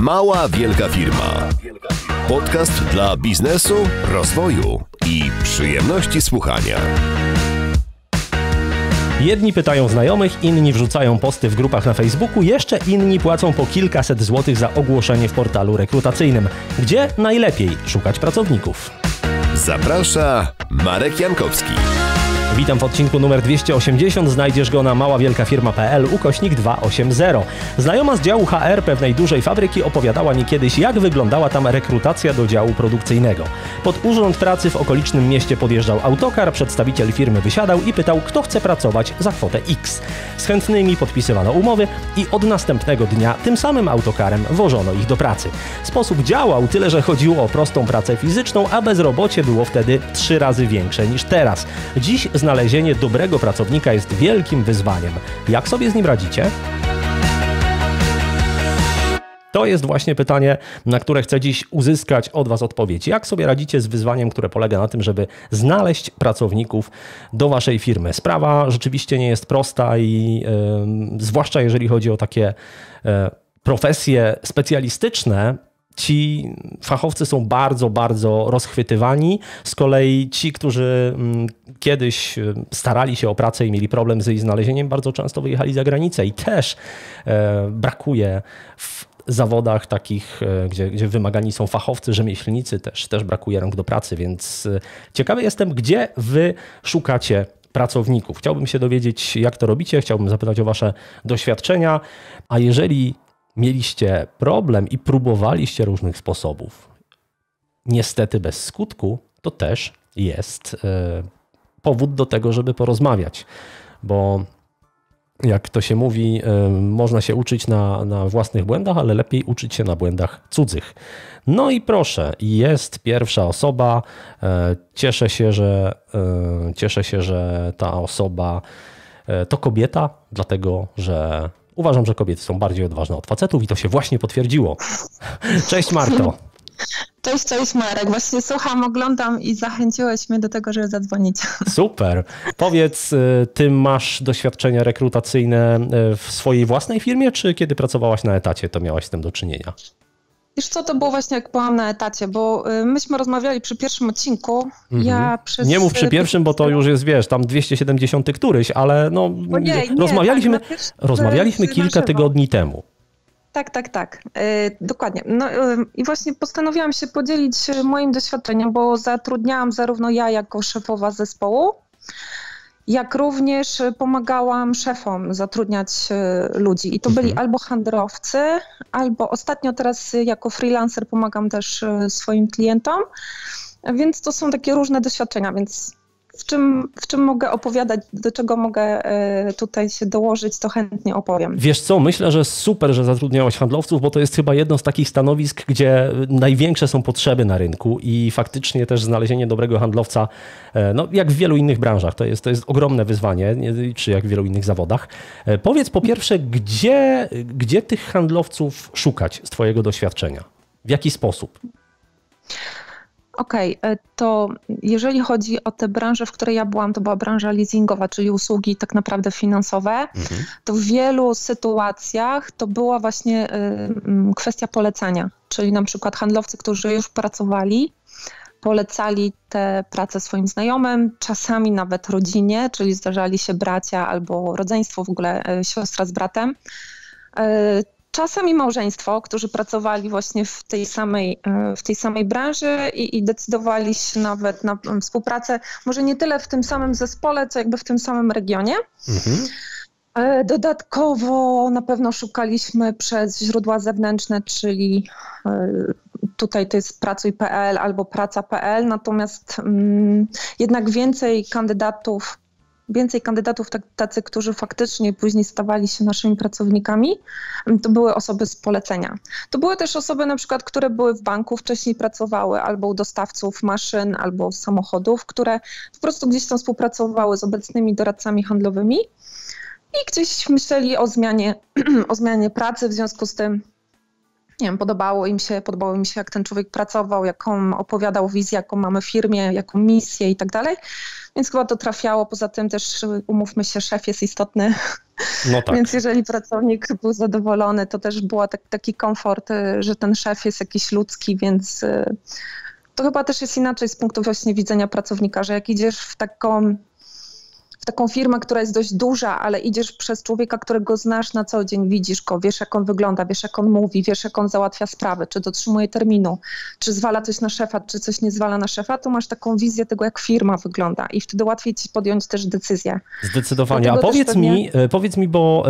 Mała Wielka Firma. Podcast dla biznesu, rozwoju i przyjemności słuchania. Jedni pytają znajomych, inni wrzucają posty w grupach na Facebooku, jeszcze inni płacą po kilkaset złotych za ogłoszenie w portalu rekrutacyjnym. Gdzie najlepiej szukać pracowników? Zaprasza Marek Jankowski. Witam w odcinku numer 280. Znajdziesz go na maławielkafirma.pl/280. Znajoma z działu HR pewnej dużej fabryki opowiadała mi kiedyś, jak wyglądała tam rekrutacja do działu produkcyjnego. Pod urząd pracy w okolicznym mieście podjeżdżał autokar, przedstawiciel firmy wysiadał i pytał, kto chce pracować za kwotę X. Z chętnymi podpisywano umowy i od następnego dnia tym samym autokarem wożono ich do pracy. Sposób działał, tyle że chodziło o prostą pracę fizyczną, a bezrobocie było wtedy 3 razy większe niż teraz. Dziś znalezienie dobrego pracownika jest wielkim wyzwaniem. Jak sobie z nim radzicie? To jest właśnie pytanie, na które chcę dziś uzyskać od Was odpowiedź. Jak sobie radzicie z wyzwaniem, które polega na tym, żeby znaleźć pracowników do Waszej firmy? Sprawa rzeczywiście nie jest prosta i zwłaszcza jeżeli chodzi o takie profesje specjalistyczne, ci fachowcy są bardzo, bardzo rozchwytywani. Z kolei ci, którzy kiedyś starali się o pracę i mieli problem z jej znalezieniem, bardzo często wyjechali za granicę i też brakuje w zawodach takich, gdzie wymagani są fachowcy, rzemieślnicy, też brakuje rąk do pracy, więc ciekawy jestem, gdzie wy szukacie pracowników. Chciałbym się dowiedzieć, jak to robicie, chciałbym zapytać o wasze doświadczenia, a jeżeli mieliście problem i próbowaliście różnych sposobów, niestety bez skutku, to też jest powód do tego, żeby porozmawiać, bo jak to się mówi, można się uczyć na własnych błędach, ale lepiej uczyć się na błędach cudzych. No i proszę, jest pierwsza osoba. Cieszę się, że ta osoba to kobieta, dlatego że uważam, że kobiety są bardziej odważne od facetów i to się właśnie potwierdziło. Cześć Marto. Cześć Marek. Właśnie słucham, oglądam i zachęciłeś mnie do tego, żeby zadzwonić. Super. Powiedz, ty masz doświadczenia rekrutacyjne w swojej własnej firmie, czy kiedy pracowałaś na etacie, to miałaś z tym do czynienia? Wiesz co, to było właśnie jak byłam na etacie, bo myśmy rozmawiali przy pierwszym odcinku. Nie mów przy pierwszym, bo to już jest, wiesz, tam 270 któryś, ale no rozmawialiśmy kilka tygodni temu. Tak. Dokładnie. No i właśnie postanowiłam się podzielić moim doświadczeniem, bo zatrudniałam zarówno ja jako szefowa zespołu, jak również pomagałam szefom zatrudniać ludzi. I to byli albo handlowcy, albo ostatnio teraz jako freelancer pomagam też swoim klientom. Więc to są takie różne doświadczenia, więc w czym mogę opowiadać, do czego mogę tutaj się dołożyć, to chętnie opowiem. Wiesz co, myślę, że super, że zatrudniałaś handlowców, bo to jest chyba jedno z takich stanowisk, gdzie największe są potrzeby na rynku i faktycznie też znalezienie dobrego handlowca, no jak w wielu innych branżach, to jest ogromne wyzwanie, czy jak w wielu innych zawodach. Powiedz po pierwsze, gdzie tych handlowców szukać z twojego doświadczenia? W jaki sposób? Okej, to jeżeli chodzi o tę branżę, w której ja byłam, to była branża leasingowa, czyli usługi tak naprawdę finansowe, to w wielu sytuacjach to była właśnie kwestia polecania, czyli na przykład handlowcy, którzy już pracowali, polecali te prace swoim znajomym, czasami nawet rodzinie, czyli zdarzali się bracia albo rodzeństwo, w ogóle siostra z bratem. Czasami małżeństwo, którzy pracowali właśnie w tej samej branży i decydowali się nawet na współpracę, może nie tyle w tym samym zespole, co jakby w tym samym regionie. Dodatkowo na pewno szukaliśmy przez źródła zewnętrzne, czyli tutaj to jest pracuj.pl albo praca.pl, natomiast jednak więcej kandydatów, tacy, którzy faktycznie później stawali się naszymi pracownikami, to były osoby z polecenia. To były też osoby na przykład, które były w banku, wcześniej pracowały albo u dostawców maszyn, albo samochodów, które po prostu gdzieś tam współpracowały z obecnymi doradcami handlowymi i gdzieś myśleli o zmianie pracy, w związku z tym nie wiem, podobało im się, jak ten człowiek pracował, jaką opowiadał wizję, jaką mamy w firmie, jaką misję i tak dalej. Więc chyba to trafiało. Poza tym też, umówmy się, szef jest istotny. No tak. Więc jeżeli pracownik był zadowolony, to też był taki komfort, że ten szef jest jakiś ludzki, więc to chyba też jest inaczej z punktu właśnie widzenia pracownika, że jak idziesz w taką firmę, która jest dość duża, ale idziesz przez człowieka, którego znasz na co dzień, widzisz go, wiesz jak on wygląda, wiesz jak on mówi, wiesz jak on załatwia sprawy, czy dotrzymuje terminu, czy zwala coś na szefa, czy coś nie zwala na szefa, to masz taką wizję tego, jak firma wygląda i wtedy łatwiej ci podjąć też decyzję. Zdecydowanie. A powiedz mi, bo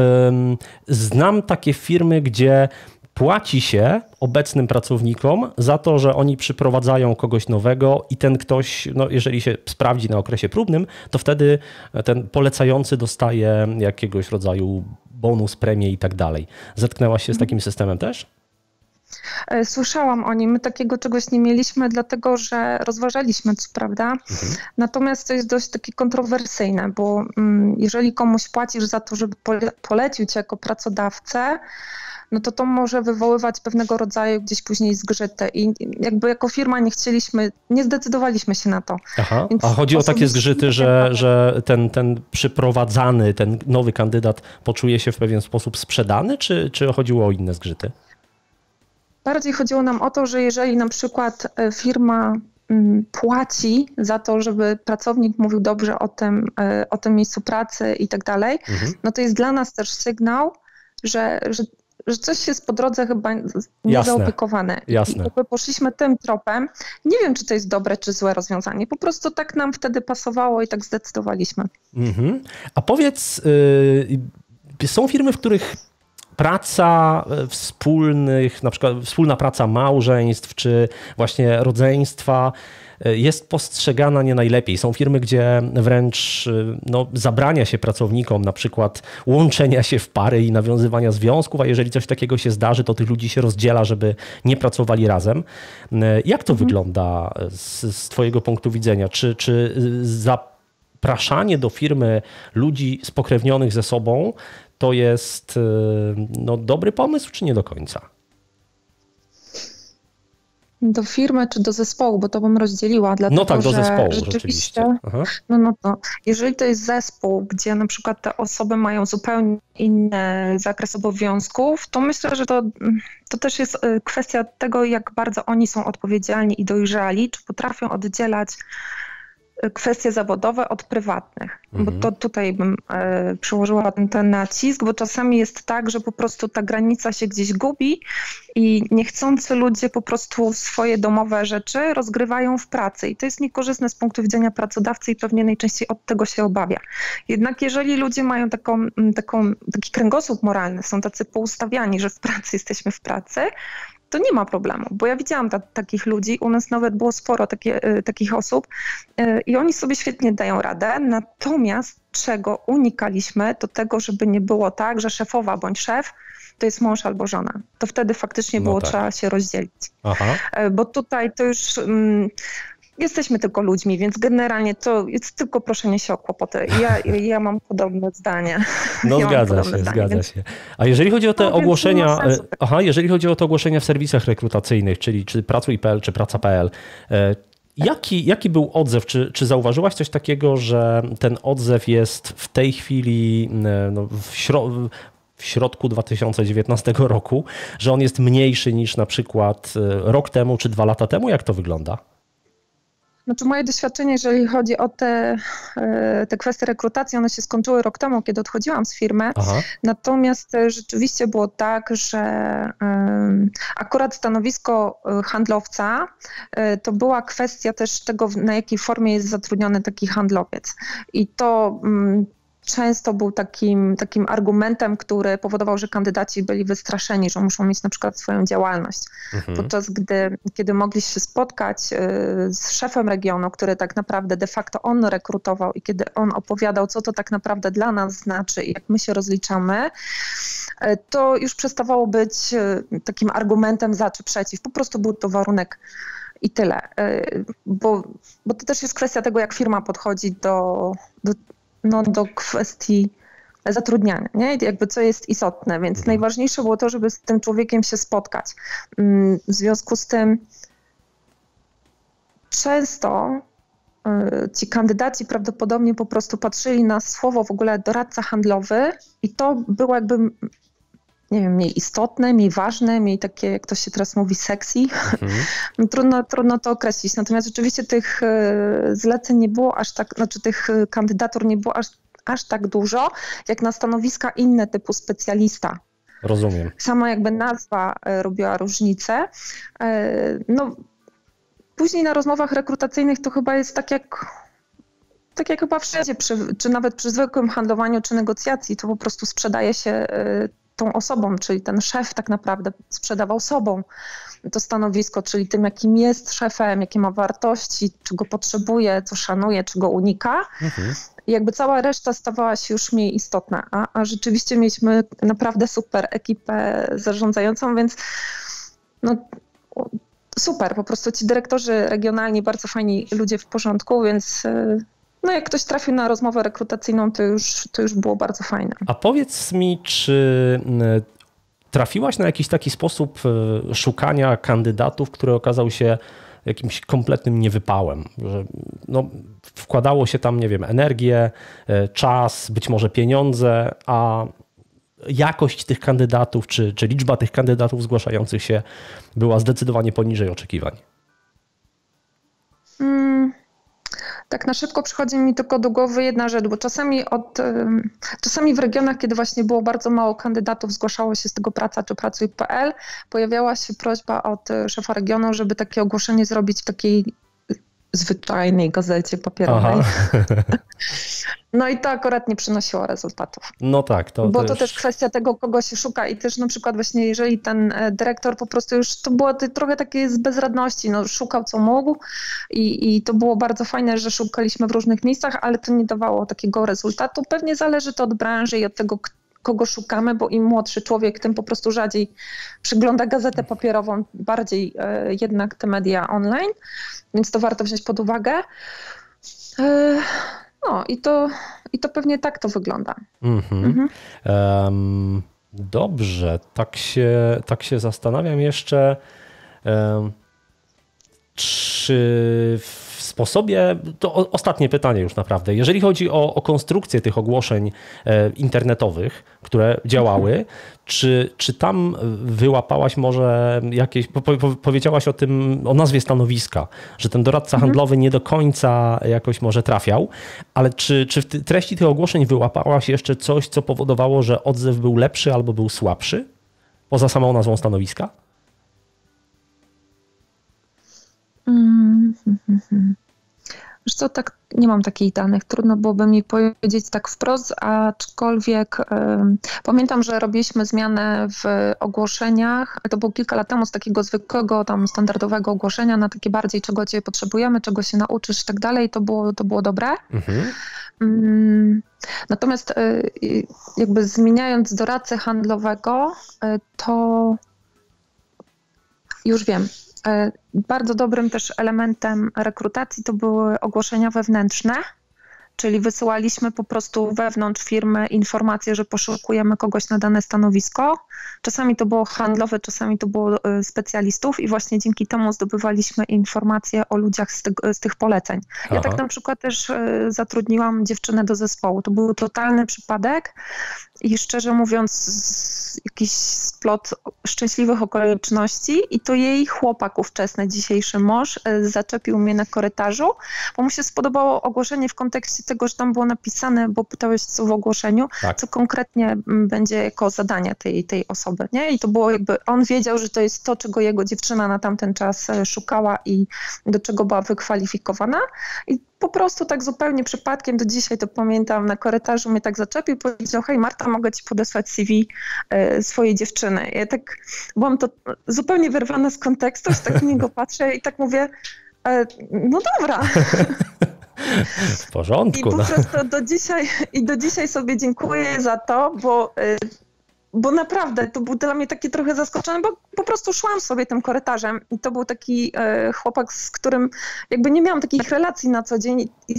znam takie firmy, gdzie płaci się obecnym pracownikom za to, że oni przyprowadzają kogoś nowego i ten ktoś, no jeżeli się sprawdzi na okresie próbnym, to wtedy ten polecający dostaje jakiegoś rodzaju bonus, premię i tak dalej. Zetknęłaś się z takim systemem też? Słyszałam o nim. My takiego czegoś nie mieliśmy, dlatego że rozważaliśmy, co prawda. Natomiast to jest dość takie kontrowersyjne, bo jeżeli komuś płacisz za to, żeby polecił cię jako pracodawcę, no to może wywoływać pewnego rodzaju gdzieś później zgrzyty i jakby jako firma nie zdecydowaliśmy się na to. Aha. A chodzi o takie zgrzyty, że ten przyprowadzany, ten nowy kandydat poczuje się w pewien sposób sprzedany, czy chodziło o inne zgrzyty? Bardziej chodziło nam o to, że jeżeli na przykład firma płaci za to, żeby pracownik mówił dobrze o tym miejscu pracy i tak dalej, no to jest dla nas też sygnał, że coś jest po drodze chyba niezaopiekowane. Jasne. I jakby poszliśmy tym tropem. Nie wiem, czy to jest dobre, czy złe rozwiązanie. Po prostu tak nam wtedy pasowało i tak zdecydowaliśmy. A powiedz, są firmy, w których praca wspólnych, na przykład wspólna praca małżeństw, czy właśnie rodzeństwa jest postrzegana nie najlepiej. Są firmy, gdzie wręcz zabrania się pracownikom na przykład łączenia się w pary i nawiązywania związków, a jeżeli coś takiego się zdarzy, to tych ludzi się rozdziela, żeby nie pracowali razem. Jak to wygląda z twojego punktu widzenia? Czy zapraszanie do firmy ludzi spokrewnionych ze sobą to jest dobry pomysł, czy nie do końca? Do firmy czy do zespołu, bo to bym rozdzieliła. Dlatego, no tak, do zespołu rzeczywiście. Jeżeli to jest zespół, gdzie na przykład te osoby mają zupełnie inny zakres obowiązków, to myślę, że to też jest kwestia tego, jak bardzo oni są odpowiedzialni i dojrzali, czy potrafią oddzielać kwestie zawodowe od prywatnych, bo to tutaj bym przyłożyła ten nacisk, bo czasami jest tak, że po prostu ta granica się gdzieś gubi i niechcący ludzie po prostu swoje domowe rzeczy rozgrywają w pracy i to jest niekorzystne z punktu widzenia pracodawcy i pewnie najczęściej od tego się obawia. Jednak jeżeli ludzie mają taki kręgosłup moralny, są tacy poustawiani, że w pracy jesteśmy w pracy, to nie ma problemu, bo ja widziałam takich ludzi, u nas nawet było sporo takich osób i oni sobie świetnie dają radę, natomiast czego unikaliśmy, to tego, żeby nie było tak, że szefowa bądź szef to jest mąż albo żona. To wtedy faktycznie trzeba się rozdzielić. Aha. Bo tutaj to już... Jesteśmy tylko ludźmi, więc generalnie to jest tylko proszenie się o kłopoty. Ja mam podobne zdanie. Zgadza się. A jeżeli chodzi o te ogłoszenia, jeżeli chodzi o te ogłoszenia w serwisach rekrutacyjnych, czyli czy Pracuj.pl, czy Praca.pl, jaki był odzew? Czy zauważyłaś coś takiego, że ten odzew jest w tej chwili w środku 2019 roku, że on jest mniejszy niż na przykład rok temu czy 2 lata temu? Jak to wygląda? Znaczy moje doświadczenie, jeżeli chodzi o te kwestie rekrutacji, one się skończyły rok temu, kiedy odchodziłam z firmy. Aha. Natomiast rzeczywiście było tak, że akurat stanowisko handlowca to była kwestia też tego, na jakiej formie jest zatrudniony taki handlowiec. I to często był takim argumentem, który powodował, że kandydaci byli wystraszeni, że muszą mieć na przykład swoją działalność. Podczas kiedy mogli się spotkać z szefem regionu, który tak naprawdę de facto on rekrutował i kiedy on opowiadał, co to tak naprawdę dla nas znaczy i jak my się rozliczamy, to już przestawało być takim argumentem za czy przeciw. Po prostu był to warunek i tyle. Bo to też jest kwestia tego, jak firma podchodzi do kwestii zatrudniania, nie? Jakby co jest istotne, więc najważniejsze było to, żeby z tym człowiekiem się spotkać. W związku z tym często ci kandydaci prawdopodobnie po prostu patrzyli na słowo w ogóle doradca handlowy i to było jakby, nie wiem, mniej istotne, mniej ważne, mniej takie, jak to się teraz mówi, sexy. Trudno to określić. Natomiast oczywiście tych zleceń nie było aż tak, znaczy tych kandydatur nie było aż tak dużo, jak na stanowiska inne typu specjalista. Rozumiem. Sama jakby nazwa robiła różnicę. No, później na rozmowach rekrutacyjnych to chyba jest tak jak chyba wszędzie, czy nawet przy zwykłym handlowaniu czy negocjacji, to po prostu sprzedaje się tą osobą, czyli ten szef tak naprawdę sprzedawał sobą to stanowisko, czyli tym, jakim jest szefem, jakie ma wartości, czego potrzebuje, co szanuje, czego unika. I jakby cała reszta stawała się już mniej istotna, a rzeczywiście mieliśmy naprawdę super ekipę zarządzającą, więc no super, po prostu ci dyrektorzy regionalni, bardzo fajni ludzie w porządku, więc no jak ktoś trafił na rozmowę rekrutacyjną, to już było bardzo fajne. A powiedz mi, czy trafiłaś na jakiś taki sposób szukania kandydatów, który okazał się jakimś kompletnym niewypałem, że no, wkładało się tam, nie wiem, energię, czas, być może pieniądze, a jakość tych kandydatów, czy liczba tych kandydatów zgłaszających się była zdecydowanie poniżej oczekiwań? Tak na szybko przychodzi mi tylko do głowy jedna rzecz, bo czasami w regionach, kiedy właśnie było bardzo mało kandydatów, zgłaszało się z tego Praca czy Pracuj.pl, pojawiała się prośba od szefa regionu, żeby takie ogłoszenie zrobić w takiej zwyczajnej gazecie papierowej. No i to akurat nie przynosiło rezultatów. No tak. Bo to też kwestia tego, kogo się szuka i też na przykład właśnie jeżeli ten dyrektor po prostu już, to było trochę takie z bezradności, no szukał co mógł i to było bardzo fajne, że szukaliśmy w różnych miejscach, ale to nie dawało takiego rezultatu. Pewnie zależy to od branży i od tego, kogo szukamy, bo im młodszy człowiek, tym po prostu rzadziej przygląda gazetę papierową, bardziej jednak te media online, więc to warto wziąć pod uwagę. No i to pewnie tak to wygląda. Dobrze, tak się zastanawiam jeszcze, czy w sposobie, to ostatnie pytanie już naprawdę, jeżeli chodzi o konstrukcję tych ogłoszeń internetowych, które działały, czy tam wyłapałaś może jakieś, powiedziałaś o nazwie stanowiska, że ten doradca handlowy nie do końca jakoś może trafiał, ale czy w treści tych ogłoszeń wyłapałaś jeszcze coś, co powodowało, że odzew był lepszy albo był słabszy, poza samą nazwą stanowiska? Wiesz co, tak, nie mam takich danych, trudno byłoby mi powiedzieć tak wprost, aczkolwiek pamiętam, że robiliśmy zmianę w ogłoszeniach, to było kilka lat temu, z takiego zwykłego, tam standardowego ogłoszenia na takie bardziej, czego cię potrzebujemy, czego się nauczysz i tak dalej, to było dobre. Natomiast jakby zmieniając doradcę handlowego, to już wiem, bardzo dobrym też elementem rekrutacji to były ogłoszenia wewnętrzne, czyli wysyłaliśmy po prostu wewnątrz firmy informacje, że poszukujemy kogoś na dane stanowisko. Czasami to było handlowe, czasami to było specjalistów i właśnie dzięki temu zdobywaliśmy informacje o ludziach z tych poleceń. Ja tak na przykład też zatrudniłam dziewczynę do zespołu. To był totalny przypadek i szczerze mówiąc jakiś splot szczęśliwych okoliczności i to jej chłopak ówczesny, dzisiejszy mąż, zaczepił mnie na korytarzu, bo mu się spodobało ogłoszenie w kontekście tego, że tam było napisane, bo pytałeś co w ogłoszeniu, co konkretnie będzie jako zadanie tej osoby, nie? I to było jakby, on wiedział, że to jest to, czego jego dziewczyna na tamten czas szukała i do czego była wykwalifikowana i po prostu tak zupełnie przypadkiem, do dzisiaj to pamiętam, na korytarzu mnie tak zaczepił, powiedział: hej Marta, mogę ci podesłać CV swojej dziewczyny. Ja tak byłam to zupełnie wyrwana z kontekstu, że tak w niego patrzę i tak mówię, no dobra. W porządku. I po prostu do dzisiaj sobie dziękuję za to, bo bo naprawdę to był dla mnie takie trochę zaskoczone, bo po prostu szłam sobie tym korytarzem i to był taki chłopak, z którym jakby nie miałam takich relacji na co dzień i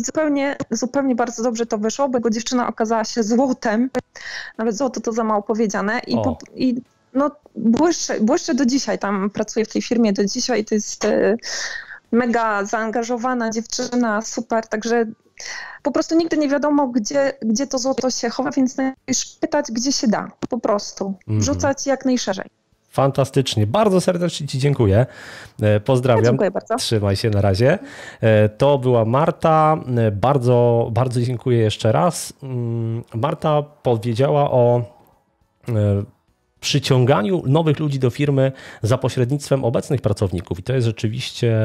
zupełnie bardzo dobrze to wyszło, bo jego dziewczyna okazała się złotem, nawet złoto to za mało powiedziane i no błyszczę do dzisiaj, tam pracuję w tej firmie do dzisiaj, to jest mega zaangażowana dziewczyna, super, także po prostu nigdy nie wiadomo, gdzie to złoto się chowa, więc należy pytać, gdzie się da, po prostu, rzucać jak najszerzej. Fantastycznie, bardzo serdecznie Ci dziękuję, pozdrawiam. Dziękuję bardzo. Trzymaj się na razie. To była Marta, bardzo, bardzo dziękuję jeszcze raz. Marta powiedziała o przyciąganiu nowych ludzi do firmy za pośrednictwem obecnych pracowników i to jest rzeczywiście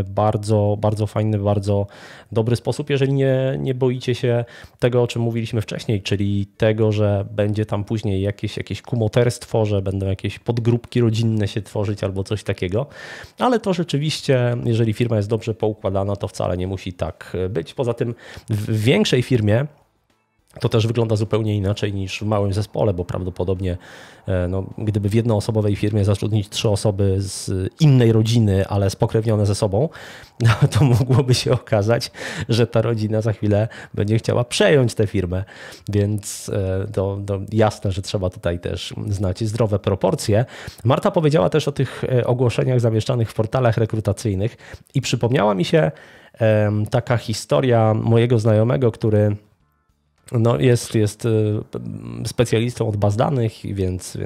bardzo, bardzo fajny, bardzo dobry sposób, jeżeli nie boicie się tego, o czym mówiliśmy wcześniej, czyli tego, że będzie tam później jakieś kumoterstwo, że będą jakieś podgrupki rodzinne się tworzyć albo coś takiego, ale to rzeczywiście, jeżeli firma jest dobrze poukładana, to wcale nie musi tak być. Poza tym w większej firmie to też wygląda zupełnie inaczej niż w małym zespole, bo prawdopodobnie gdyby w jednoosobowej firmie zatrudnić 3 osoby z innej rodziny, ale spokrewnione ze sobą, to mogłoby się okazać, że ta rodzina za chwilę będzie chciała przejąć tę firmę, więc to jasne, że trzeba tutaj też znać zdrowe proporcje. Marta powiedziała też o tych ogłoszeniach zamieszczanych w portalach rekrutacyjnych i przypomniała mi się taka historia mojego znajomego, który jest specjalistą od baz danych, więc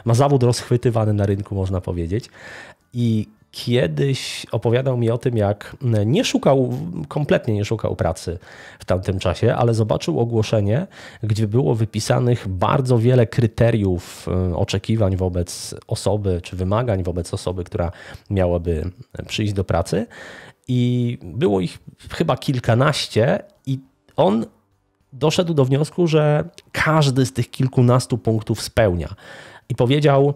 ma zawód rozchwytywany na rynku, można powiedzieć. I kiedyś opowiadał mi o tym, jak kompletnie nie szukał pracy w tamtym czasie, ale zobaczył ogłoszenie, gdzie było wypisanych bardzo wiele kryteriów oczekiwań wobec osoby, czy wymagań wobec osoby, która miałaby przyjść do pracy. I było ich chyba kilkanaście i on doszedł do wniosku, że każdy z tych kilkunastu punktów spełnia. I powiedział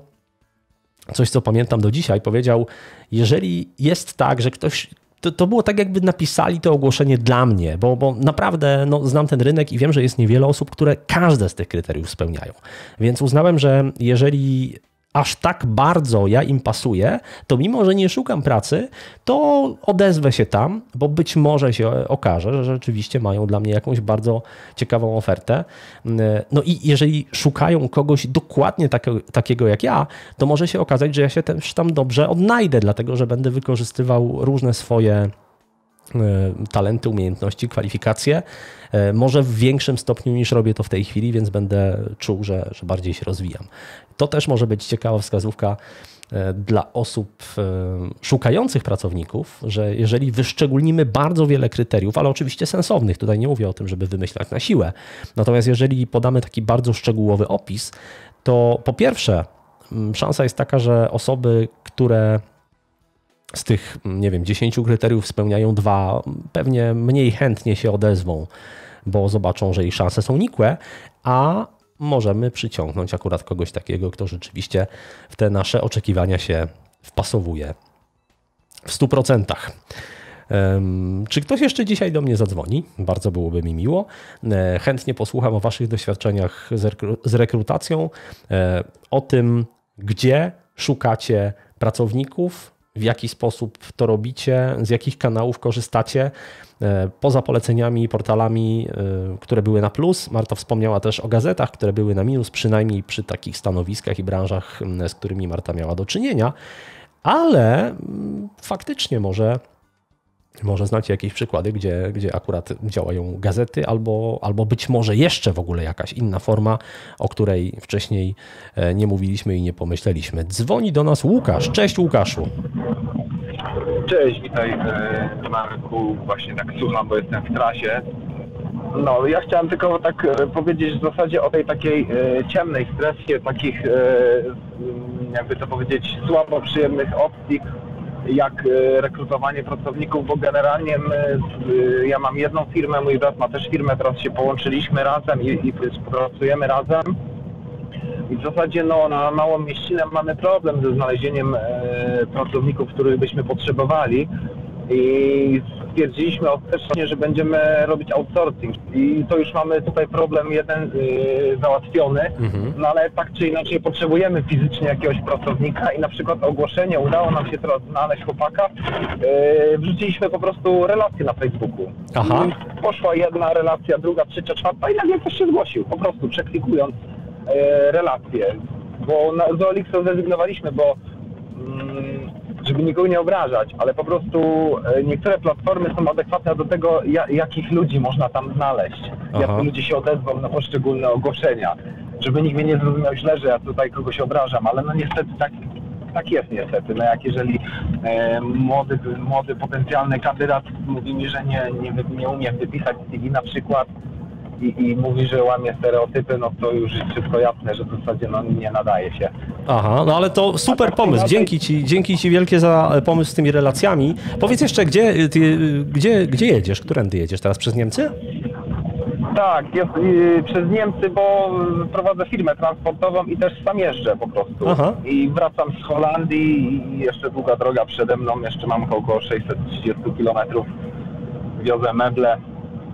coś, co pamiętam do dzisiaj. Powiedział, jeżeli jest tak, że ktoś... To było tak, jakby napisali to ogłoszenie dla mnie, bo naprawdę znam ten rynek i wiem, że jest niewiele osób, które każde z tych kryteriów spełniają. Więc uznałem, że jeżeli aż tak bardzo ja im pasuję, to mimo, że nie szukam pracy, to odezwę się tam, bo być może się okaże, że rzeczywiście mają dla mnie jakąś bardzo ciekawą ofertę. No i jeżeli szukają kogoś dokładnie takiego jak ja, to może się okazać, że ja się też tam dobrze odnajdę, dlatego że będę wykorzystywał różne swoje talenty, umiejętności, kwalifikacje, może w większym stopniu niż robię to w tej chwili, więc będę czuł, że bardziej się rozwijam. To też może być ciekawa wskazówka dla osób szukających pracowników, że jeżeli wyszczególnimy bardzo wiele kryteriów, ale oczywiście sensownych, tutaj nie mówię o tym, żeby wymyślać na siłę, natomiast jeżeli podamy taki bardzo szczegółowy opis, to po pierwsze szansa jest taka, że osoby, które z tych, 10 kryteriów spełniają 2, pewnie mniej chętnie się odezwą, bo zobaczą, że ich szanse są nikłe, a możemy przyciągnąć akurat kogoś takiego, kto rzeczywiście w te nasze oczekiwania się wpasowuje w 100%. Czy ktoś jeszcze dzisiaj do mnie zadzwoni? Bardzo byłoby mi miło. Chętnie posłucham o Waszych doświadczeniach z rekrutacją, o tym, gdzie szukacie pracowników, w jaki sposób to robicie, z jakich kanałów korzystacie, poza poleceniami i portalami, które były na plus. Marta wspomniała też o gazetach, które były na minus, przynajmniej przy takich stanowiskach i branżach, z którymi Marta miała do czynienia, ale faktycznie może znacie jakieś przykłady, gdzie akurat działają gazety, albo być może jeszcze w ogóle jakaś inna forma, o której wcześniej nie mówiliśmy i nie pomyśleliśmy. Dzwoni do nas Łukasz. Cześć Łukaszu. Cześć, witaj Marku. Właśnie tak słucham, bo jestem w trasie. No, ja chciałem tylko tak powiedzieć w zasadzie o tej takiej ciemnej strefie, takich, jakby to powiedzieć, słabo przyjemnych opcji, jak rekrutowanie pracowników, bo generalnie ja mam jedną firmę, mój brat ma też firmę, teraz się połączyliśmy razem i pracujemy razem. I w zasadzie na małą mieścinę mamy problem ze znalezieniem pracowników, których byśmy potrzebowali. I stwierdziliśmy ostatecznie, że będziemy robić outsourcing i to już mamy tutaj problem jeden załatwiony, no ale tak czy inaczej potrzebujemy fizycznie jakiegoś pracownika i na przykład ogłoszenie, udało nam się teraz znaleźć chłopaka, wrzuciliśmy po prostu relację na Facebooku. Aha. Poszła jedna relacja, druga, trzecia, czwarta i nagle ktoś się zgłosił, po prostu przeklikując relację, bo z OLX zrezygnowaliśmy, bo żeby nikogo nie obrażać, ale po prostu niektóre platformy są adekwatne do tego, jakich ludzi można tam znaleźć, jak ludzie się odezwą na poszczególne ogłoszenia, żeby nikt mnie nie zrozumiał źle, że ja tutaj kogoś obrażam, ale no niestety tak jest niestety, no jak jeżeli młody potencjalny kandydat mówi mi, że nie umie wypisać CV na przykład, i mówi, że łamie stereotypy, no to już jest wszystko jasne, że w zasadzie nie nadaje się. Aha, no ale to super pomysł. Dzięki Ci wielkie za pomysł z tymi relacjami. Powiedz jeszcze, gdzie jedziesz? Którędy jedziesz teraz? Przez Niemcy? Tak, przez Niemcy, bo prowadzę firmę transportową i też sam jeżdżę po prostu. Aha. I wracam z Holandii i jeszcze długa droga przede mną, jeszcze mam około 630 km. Wiozę meble,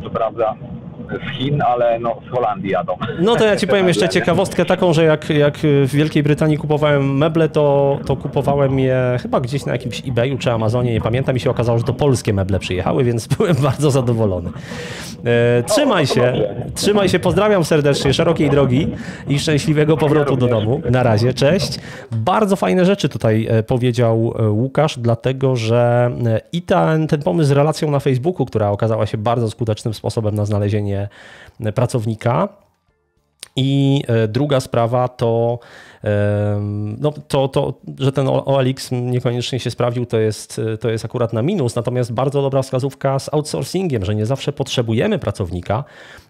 co prawda z Chin, ale z Holandii jadą. No to ja Ci powiem jeszcze ciekawostkę taką, że jak w Wielkiej Brytanii kupowałem meble, to kupowałem je chyba gdzieś na jakimś eBayu czy Amazonie, nie pamiętam, i się okazało, że to polskie meble przyjechały, więc byłem bardzo zadowolony. Trzymaj się, pozdrawiam serdecznie, szerokiej drogi i szczęśliwego powrotu do domu. Na razie, cześć. Bardzo fajne rzeczy tutaj powiedział Łukasz, dlatego że i ten pomysł z relacją na Facebooku, która okazała się bardzo skutecznym sposobem na znalezienie pracownika. I druga sprawa to, że ten OLX niekoniecznie się sprawdził, to jest akurat na minus, natomiast bardzo dobra wskazówka z outsourcingiem, że nie zawsze potrzebujemy pracownika.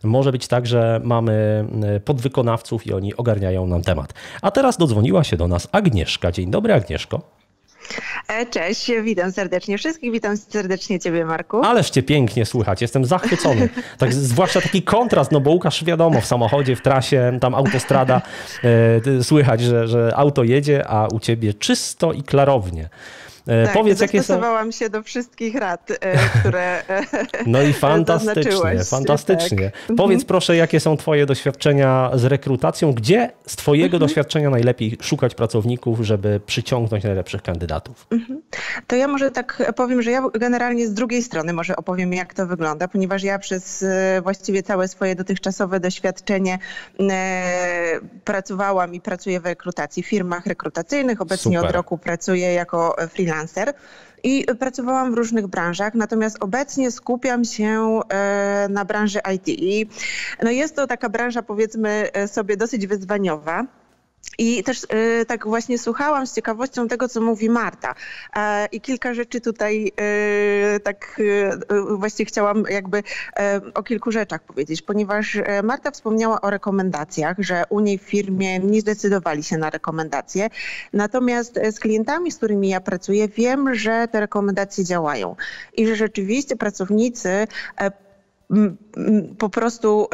Może być tak, że mamy podwykonawców i oni ogarniają nam temat. A teraz dodzwoniła się do nas Agnieszka. Dzień dobry, Agnieszko. Cześć, witam serdecznie wszystkich, witam serdecznie Ciebie, Marku. Ależ Cię pięknie słychać, jestem zachwycony. Tak, zwłaszcza taki kontrast, no bo Łukasz, wiadomo, w samochodzie, w trasie, tam autostrada, słychać, że auto jedzie, a u Ciebie czysto i klarownie. Tak, powiedz, dostosowałam się do wszystkich rad, które no i fantastycznie. Tak. Powiedz proszę, jakie są Twoje doświadczenia z rekrutacją? Gdzie z Twojego doświadczenia najlepiej szukać pracowników, żeby przyciągnąć najlepszych kandydatów? To ja może tak powiem, że ja generalnie z drugiej strony może opowiem, jak to wygląda, ponieważ ja przez właściwie całe swoje dotychczasowe doświadczenie pracowałam i pracuję w rekrutacji, w firmach rekrutacyjnych. Obecnie od roku pracuję jako freelancer. I pracowałam w różnych branżach, natomiast obecnie skupiam się na branży IT. I jest to taka branża, powiedzmy sobie, dosyć wyzwaniowa. I też tak właśnie słuchałam z ciekawością tego, co mówi Marta. I kilka rzeczy tutaj właśnie chciałam jakby o kilku rzeczach powiedzieć, ponieważ Marta wspomniała o rekomendacjach, że u niej w firmie nie zdecydowali się na rekomendacje. Natomiast z klientami, z którymi ja pracuję, wiem, że te rekomendacje działają i że rzeczywiście pracownicy po prostu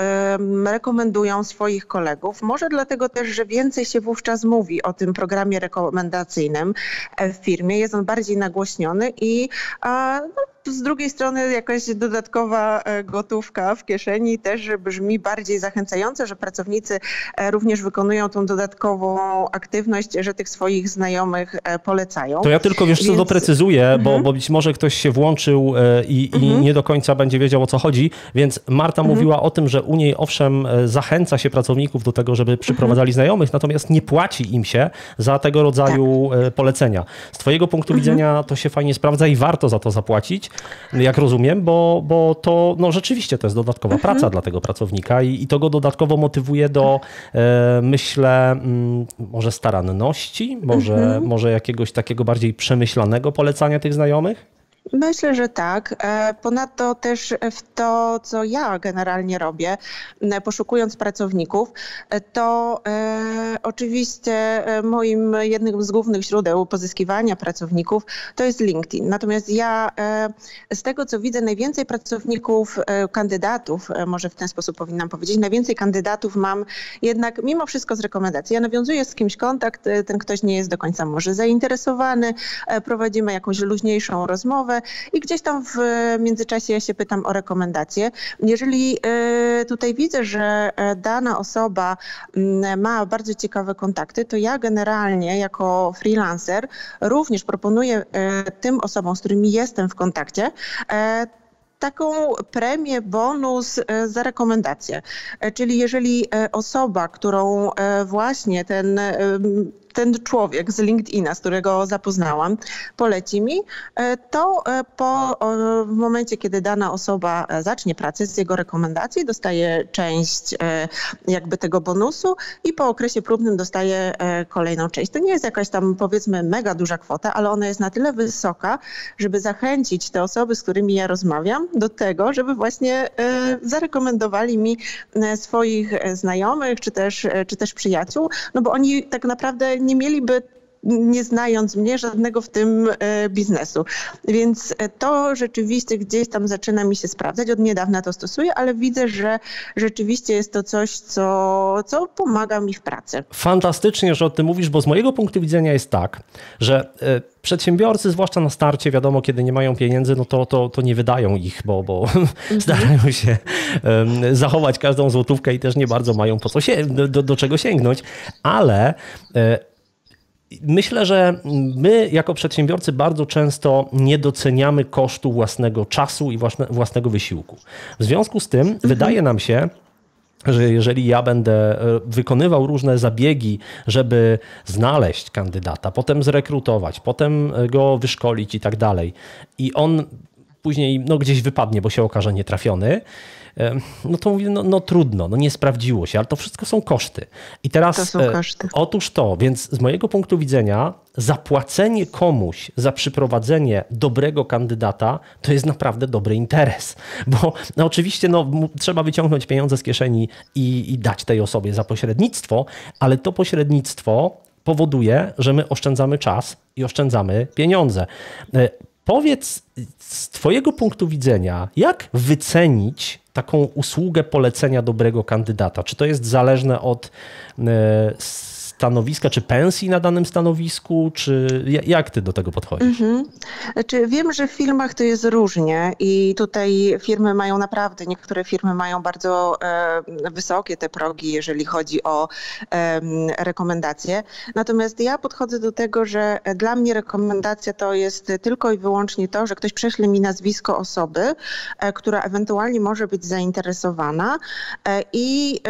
rekomendują swoich kolegów. Może dlatego też, że więcej się wówczas mówi o tym programie rekomendacyjnym w firmie. Jest on bardziej nagłośniony i z drugiej strony jakaś dodatkowa gotówka w kieszeni też brzmi bardziej zachęcająco, że pracownicy również wykonują tą dodatkową aktywność, że tych swoich znajomych polecają. To ja tylko co doprecyzuję, bo być może ktoś się włączył i nie do końca będzie wiedział, o co chodzi, więc Marta mówiła o tym, że u niej owszem zachęca się pracowników do tego, żeby przyprowadzali znajomych, natomiast nie płaci im się za tego rodzaju polecenia. Z Twojego punktu widzenia to się fajnie sprawdza i warto za to zapłacić, jak rozumiem, bo to rzeczywiście to jest dodatkowa praca dla tego pracownika i to go dodatkowo motywuje do, myślę, może staranności, może jakiegoś takiego bardziej przemyślanego polecania tych znajomych? Myślę, że tak. Ponadto też w to, co ja generalnie robię, poszukując pracowników, to oczywiście moim jednym z głównych źródeł pozyskiwania pracowników to jest LinkedIn. Natomiast ja z tego, co widzę, najwięcej pracowników, kandydatów, może w ten sposób powinnam powiedzieć, najwięcej kandydatów mam jednak mimo wszystko z rekomendacji. Ja nawiązuję z kimś kontakt, ten ktoś nie jest do końca może zainteresowany, prowadzimy jakąś luźniejszą rozmowę biznesowe i gdzieś tam w międzyczasie ja się pytam o rekomendacje. Jeżeli tutaj widzę, że dana osoba ma bardzo ciekawe kontakty, to ja generalnie jako freelancer również proponuję tym osobom, z którymi jestem w kontakcie, taką premię, bonus za rekomendację. Czyli jeżeli osoba, którą właśnie ten człowiek z LinkedIna, z którego zapoznałam, poleci mi, to w momencie, kiedy dana osoba zacznie pracę z jego rekomendacji, dostaje część jakby tego bonusu i po okresie próbnym dostaje kolejną część. To nie jest jakaś tam, powiedzmy, mega duża kwota, ale ona jest na tyle wysoka, żeby zachęcić te osoby, z którymi ja rozmawiam, do tego, żeby właśnie zarekomendowali mi swoich znajomych czy też przyjaciół, no bo oni tak naprawdę nie mieliby, nie znając mnie, żadnego w tym biznesu. Więc to rzeczywiście gdzieś tam zaczyna mi się sprawdzać. Od niedawna to stosuję, ale widzę, że rzeczywiście jest to coś, co pomaga mi w pracy. Fantastycznie, że o tym mówisz, bo z mojego punktu widzenia jest tak, że przedsiębiorcy, zwłaszcza na starcie, wiadomo, kiedy nie mają pieniędzy, no to nie wydają ich, bo starają się zachować każdą złotówkę i też nie bardzo mają po co do czego sięgnąć, ale myślę, że my jako przedsiębiorcy bardzo często nie doceniamy kosztu własnego czasu i własnego wysiłku. W związku z tym wydaje nam się, że jeżeli ja będę wykonywał różne zabiegi, żeby znaleźć kandydata, potem zrekrutować, potem go wyszkolić i tak dalej, i on później gdzieś wypadnie, bo się okaże nietrafiony, no to mówię, no trudno, nie sprawdziło się, ale to wszystko są koszty. I teraz to są koszty. Otóż to, więc z mojego punktu widzenia zapłacenie komuś za przyprowadzenie dobrego kandydata to jest naprawdę dobry interes. Bo oczywiście trzeba wyciągnąć pieniądze z kieszeni i dać tej osobie za pośrednictwo, ale to pośrednictwo powoduje, że my oszczędzamy czas i oszczędzamy pieniądze. Powiedz z twojego punktu widzenia, jak wycenić taką usługę polecenia dobrego kandydata? Czy to jest zależne od stanowiska, czy pensji na danym stanowisku, czy jak ty do tego podchodzisz? Znaczy, wiem, że w firmach to jest różnie i tutaj firmy mają naprawdę, niektóre firmy mają bardzo wysokie te progi, jeżeli chodzi o rekomendacje. Natomiast ja podchodzę do tego, że dla mnie rekomendacja to jest tylko i wyłącznie to, że ktoś prześle mi nazwisko osoby, która ewentualnie może być zainteresowana i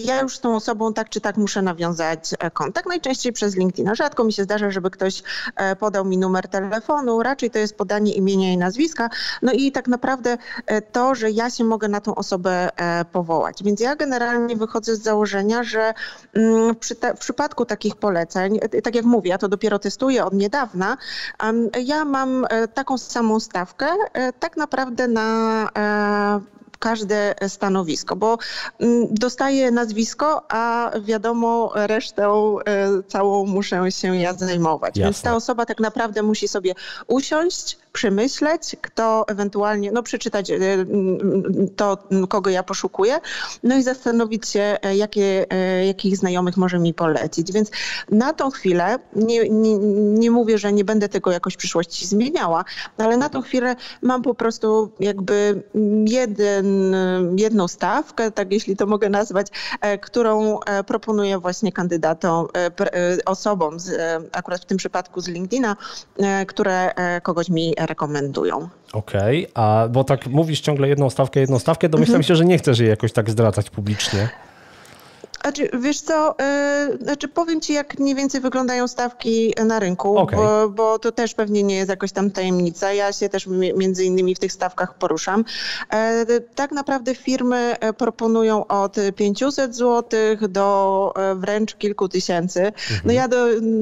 ja już z tą osobą tak czy tak muszę nawiązać kontakt, najczęściej przez LinkedIna. Rzadko mi się zdarza, żeby ktoś podał mi numer telefonu, raczej to jest podanie imienia i nazwiska, no i tak naprawdę to, że ja się mogę na tą osobę powołać. Więc ja generalnie wychodzę z założenia, że w przypadku takich poleceń, tak jak mówię, ja to dopiero testuję od niedawna, ja mam taką samą stawkę tak naprawdę na każde stanowisko, bo dostaję nazwisko, a wiadomo, resztą całą muszę się ja zajmować. Jasne. Więc ta osoba tak naprawdę musi sobie usiąść, przemyśleć, kto ewentualnie, przeczytać to, kogo ja poszukuję, no i zastanowić się, jakich znajomych może mi polecić. Więc na tą chwilę, nie mówię, że nie będę tego jakoś w przyszłości zmieniała, ale na tą chwilę mam po prostu jakby jedną stawkę, tak jeśli to mogę nazwać, którą proponuję właśnie kandydatom, osobom, akurat w tym przypadku z LinkedIna, które kogoś mi rekomendują. Okej, bo tak mówisz ciągle jedną stawkę, domyślam się, że nie chcesz jej jakoś tak zdradzać publicznie. Znaczy, wiesz co, powiem ci, jak mniej więcej wyglądają stawki na rynku, Okay. bo to też pewnie nie jest jakoś tam tajemnica. Ja się też między innymi w tych stawkach poruszam. Tak naprawdę firmy proponują od 500 zł do wręcz kilku tysięcy. No ja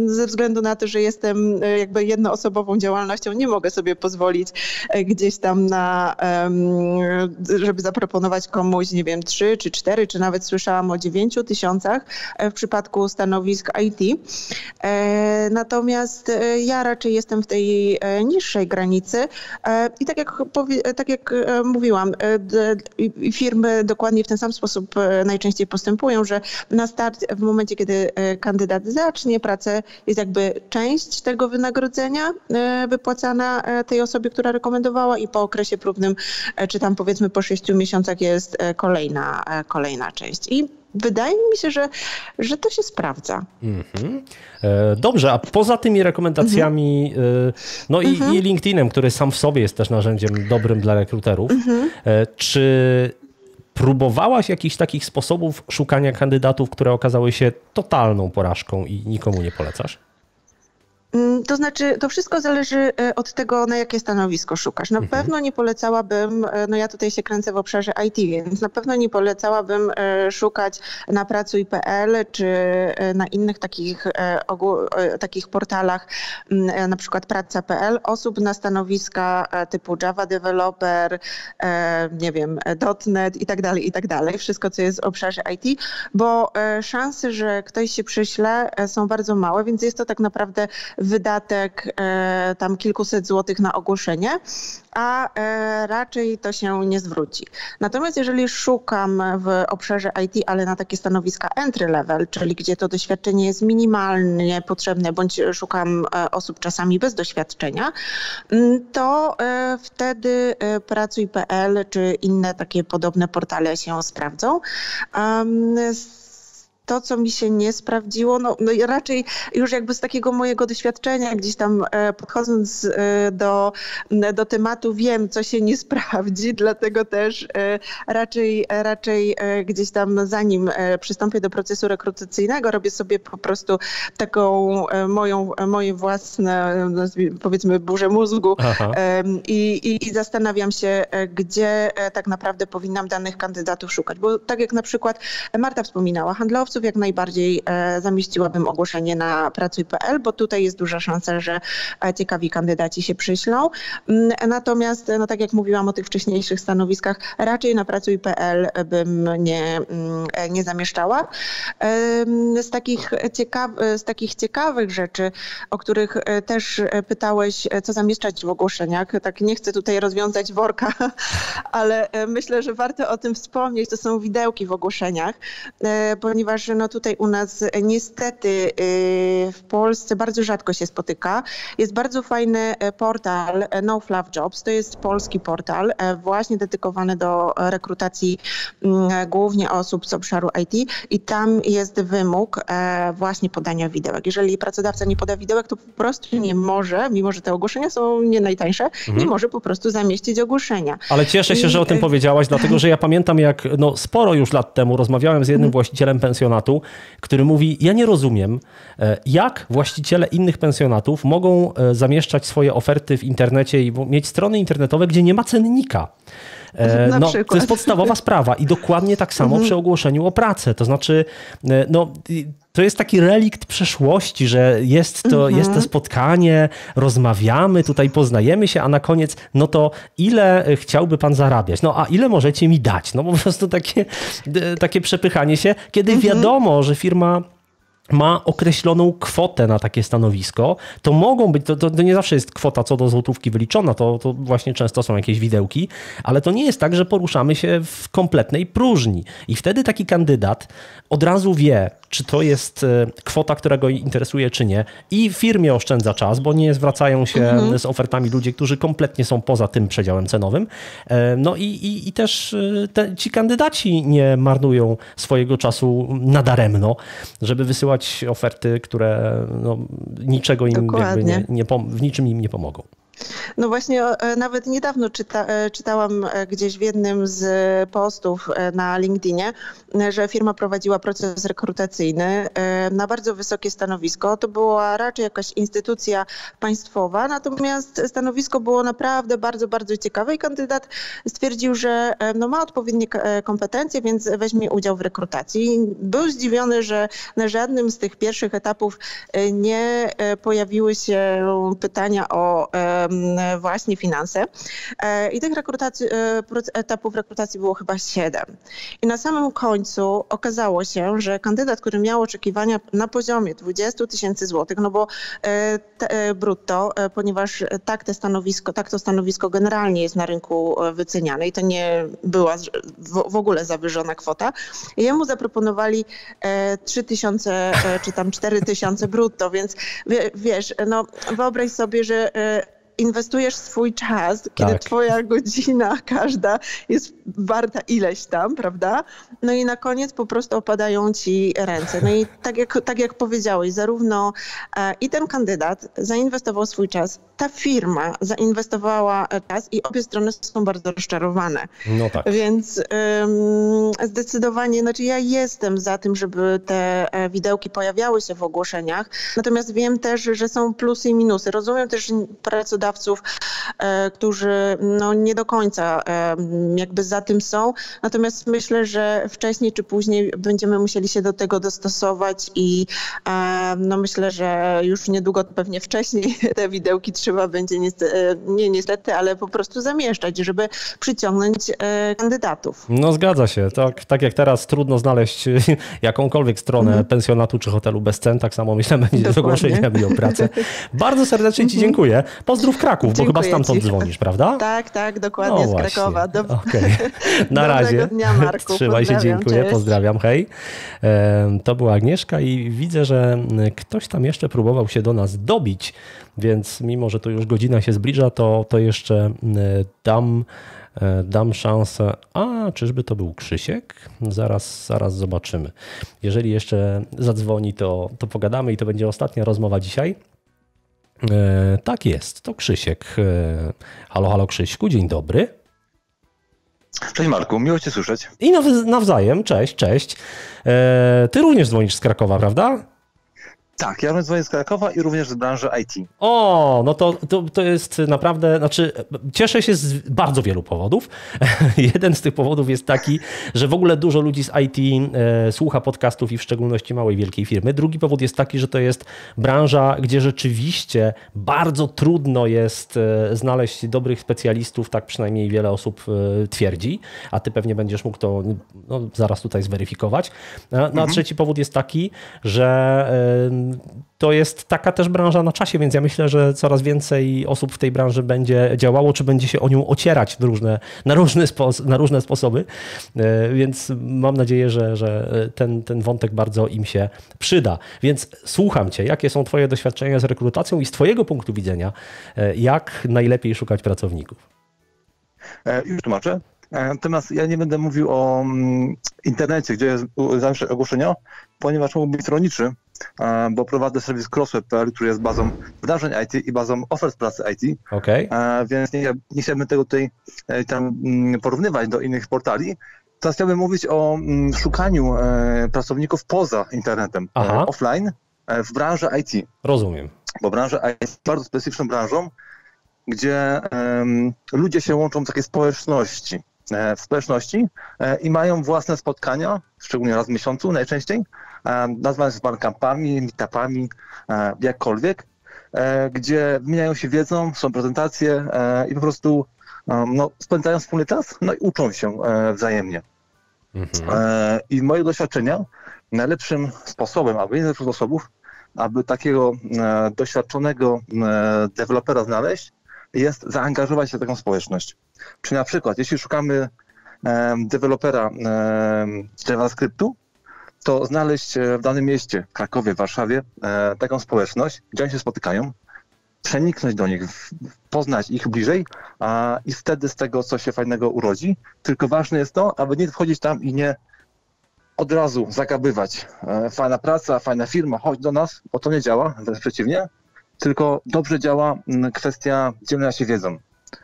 ze względu na to, że jestem jakby jednoosobową działalnością, nie mogę sobie pozwolić gdzieś tam żeby zaproponować komuś, nie wiem, 3 czy 4, czy nawet słyszałam o 9 tysiącach w przypadku stanowisk IT. Natomiast ja raczej jestem w tej niższej granicy i tak jak mówiłam, firmy dokładnie w ten sam sposób najczęściej postępują, że na start, w momencie, kiedy kandydat zacznie pracę, jest jakby część tego wynagrodzenia wypłacana tej osobie, która rekomendowała i po okresie próbnym, czy tam powiedzmy po 6 miesiącach jest kolejna część. I wydaje mi się, że to się sprawdza. Dobrze, a poza tymi rekomendacjami, no i LinkedInem, który sam w sobie jest też narzędziem dobrym dla rekruterów, czy próbowałaś jakichś takich sposobów szukania kandydatów, które okazały się totalną porażką i nikomu nie polecasz? To znaczy, to wszystko zależy od tego, na jakie stanowisko szukasz. Na pewno nie polecałabym, no ja tutaj się kręcę w obszarze IT, więc na pewno nie polecałabym szukać na pracuj.pl czy na innych takich portalach, na przykład praca.pl, osób na stanowiska typu Java Developer, nie wiem, .NET i tak dalej, wszystko co jest w obszarze IT, bo szanse, że ktoś się przyśle są bardzo małe, więc jest to tak naprawdę wydatek tam kilkuset złotych na ogłoszenie, a raczej to się nie zwróci. Natomiast jeżeli szukam w obszarze IT, ale na takie stanowiska entry level, czyli gdzie to doświadczenie jest minimalnie potrzebne, bądź szukam osób czasami bez doświadczenia, to wtedy pracuj.pl czy inne takie podobne portale się sprawdzą. To, co mi się nie sprawdziło, no raczej już jakby z takiego mojego doświadczenia, gdzieś tam podchodząc do tematu, wiem, co się nie sprawdzi, dlatego też raczej gdzieś tam zanim przystąpię do procesu rekrutacyjnego, robię sobie po prostu taką moje własne, powiedzmy, burzę mózgu i zastanawiam się, gdzie tak naprawdę powinnam danych kandydatów szukać. Bo tak jak na przykład Marta wspominała, handlowców jak najbardziej zamieściłabym ogłoszenie na pracuj.pl, bo tutaj jest duża szansa, że ciekawi kandydaci się przyślą. Natomiast, no tak jak mówiłam o tych wcześniejszych stanowiskach, raczej na pracuj.pl bym nie zamieszczała. Z takich ciekawych rzeczy, o których też pytałeś, co zamieszczać w ogłoszeniach, tak nie chcę tutaj rozwiązać worka, ale myślę, że warto o tym wspomnieć, to są widełki w ogłoszeniach, ponieważ no tutaj u nas niestety w Polsce bardzo rzadko się spotyka. Jest bardzo fajny portal No Fluff Jobs. To jest polski portal właśnie dedykowany do rekrutacji głównie osób z obszaru IT i tam jest wymóg właśnie podania widełek. Jeżeli pracodawca nie poda widełek, to po prostu nie może, mimo że te ogłoszenia są nie najtańsze, nie może po prostu zamieścić ogłoszenia. Ale cieszę się, że o tym powiedziałaś, dlatego że ja pamiętam, jak sporo już lat temu rozmawiałem z jednym właścicielem pensjonatu, który mówi, ja nie rozumiem, jak właściciele innych pensjonatów mogą zamieszczać swoje oferty w internecie i mieć strony internetowe, gdzie nie ma cennika. No, to jest podstawowa sprawa i dokładnie tak samo przy ogłoszeniu o pracę. To znaczy, no, to jest taki relikt przeszłości, że jest to spotkanie, rozmawiamy, tutaj poznajemy się, a na koniec, no to ile chciałby pan zarabiać? No a ile możecie mi dać? No po prostu takie przepychanie się, kiedy wiadomo, że firma ma określoną kwotę na takie stanowisko, to mogą być, to nie zawsze jest kwota co do złotówki wyliczona, to właśnie często są jakieś widełki, ale to nie jest tak, że poruszamy się w kompletnej próżni. I wtedy taki kandydat od razu wie, czy to jest kwota, która go interesuje, czy nie. I firmie oszczędza czas, bo nie zwracają się z ofertami ludzie, którzy kompletnie są poza tym przedziałem cenowym. No i też ci kandydaci nie marnują swojego czasu nadaremno, żeby wysyłać oferty, które niczego im w niczym im nie pomogą. No właśnie nawet niedawno czytałam gdzieś w jednym z postów na LinkedInie, że firma prowadziła proces rekrutacyjny na bardzo wysokie stanowisko. To była raczej jakaś instytucja państwowa, natomiast stanowisko było naprawdę bardzo, bardzo ciekawe i kandydat stwierdził, że ma odpowiednie kompetencje, więc weźmie udział w rekrutacji. Był zdziwiony, że na żadnym z tych pierwszych etapów nie pojawiły się pytania o właśnie finanse. I tych etapów rekrutacji było chyba 7. I na samym końcu okazało się, że kandydat, który miał oczekiwania na poziomie 20 000 złotych, no bo brutto, ponieważ tak to stanowisko generalnie jest na rynku wyceniane i to nie była w ogóle zawyżona kwota. I jemu zaproponowali 3000 czy tam 4000 brutto, więc wiesz, no wyobraź sobie, że inwestujesz swój czas, kiedy twoja godzina każda jest warta ileś tam, prawda? No i na koniec po prostu opadają ci ręce. No i tak jak powiedziałeś, zarówno i ten kandydat zainwestował swój czas, ta firma zainwestowała czas i obie strony są bardzo rozczarowane. No tak. Więc zdecydowanie, znaczy ja jestem za tym, żeby te widełki pojawiały się w ogłoszeniach, natomiast wiem też, że są plusy i minusy. Rozumiem też pracodawców, którzy no, nie do końca jakby za tym są. Natomiast myślę, że wcześniej czy później będziemy musieli się do tego dostosować i no, myślę, że już niedługo, pewnie wcześniej te widełki trzeba będzie niestety, ale po prostu zamieszczać, żeby przyciągnąć kandydatów. No zgadza się. Tak jak teraz trudno znaleźć jakąkolwiek stronę pensjonatu czy hotelu bez cen, tak samo myślę będzie z ogłoszeniami o pracę. Bardzo serdecznie Ci dziękuję. Pozdrów Kraków, bo chyba stamtąd dzwonisz, prawda? Tak, dokładnie, z Krakowa. Okay. Na razie. Dnia, Marku. Trzymaj się, dziękuję, cześć. pozdrawiam, hej. To była Agnieszka i widzę, że ktoś tam jeszcze próbował się do nas dobić, więc mimo, że to już godzina się zbliża, to jeszcze dam szansę. A, czyżby to był Krzysiek? Zaraz zobaczymy. Jeżeli jeszcze zadzwoni, to pogadamy i to będzie ostatnia rozmowa dzisiaj. Tak jest, to Krzysiek. Halo Krzyśku, dzień dobry. Cześć Marku, miło Cię słyszeć. I nawzajem, cześć. Ty również dzwonisz z Krakowa, prawda? Tak, ja dzwonię z Krakowa i również z branży IT. O, no to jest naprawdę, znaczy cieszę się z bardzo wielu powodów. Jeden z tych powodów jest taki, że w ogóle dużo ludzi z IT słucha podcastów i w szczególności małej, wielkiej firmy. Drugi powód jest taki, że to jest branża, gdzie rzeczywiście bardzo trudno jest znaleźć dobrych specjalistów, tak przynajmniej wiele osób twierdzi, a ty pewnie będziesz mógł to zaraz tutaj zweryfikować. No a trzeci powód jest taki, że to jest taka też branża na czasie, więc ja myślę, że coraz więcej osób w tej branży będzie działało, czy będzie się o nią ocierać na różne sposoby, więc mam nadzieję, że ten wątek bardzo im się przyda. Więc słucham Cię, jakie są Twoje doświadczenia z rekrutacją i z Twojego punktu widzenia, jak najlepiej szukać pracowników? Już tłumaczę. Natomiast ja nie będę mówił o internecie, gdzie jest zamieszczać ogłoszenia, ponieważ mógłbym być stronniczy, bo prowadzę serwis crossweb.pl, który jest bazą wydarzeń IT i bazą ofert pracy IT. Okay. Więc nie chciałbym tego tutaj porównywać do innych portali. Teraz chciałbym mówić o szukaniu pracowników poza internetem, offline, w branży IT. Rozumiem. Bo branża IT jest bardzo specyficzną branżą, gdzie ludzie się łączą w takiej społeczności i mają własne spotkania, szczególnie raz w miesiącu najczęściej, nazwane są barcampami, meetupami, jakkolwiek, gdzie wymieniają się wiedzą, są prezentacje i po prostu spędzają wspólny czas, no i uczą się wzajemnie. I moje doświadczenia, najlepszym sposobem, albo jeden z sposobów, aby takiego doświadczonego dewelopera znaleźć, jest zaangażować się w taką społeczność. Czyli na przykład, jeśli szukamy dewelopera JavaScriptu, to znaleźć w danym mieście, w Krakowie, w Warszawie, taką społeczność, gdzie oni się spotykają, przeniknąć do nich, poznać ich bliżej i wtedy z tego coś się fajnego urodzi. Tylko ważne jest to, aby nie wchodzić tam i nie od razu zagabywać. Fajna praca, fajna firma, chodź do nas, bo to nie działa, wręcz przeciwnie. Tylko dobrze działa kwestia dzielenia się wiedzą.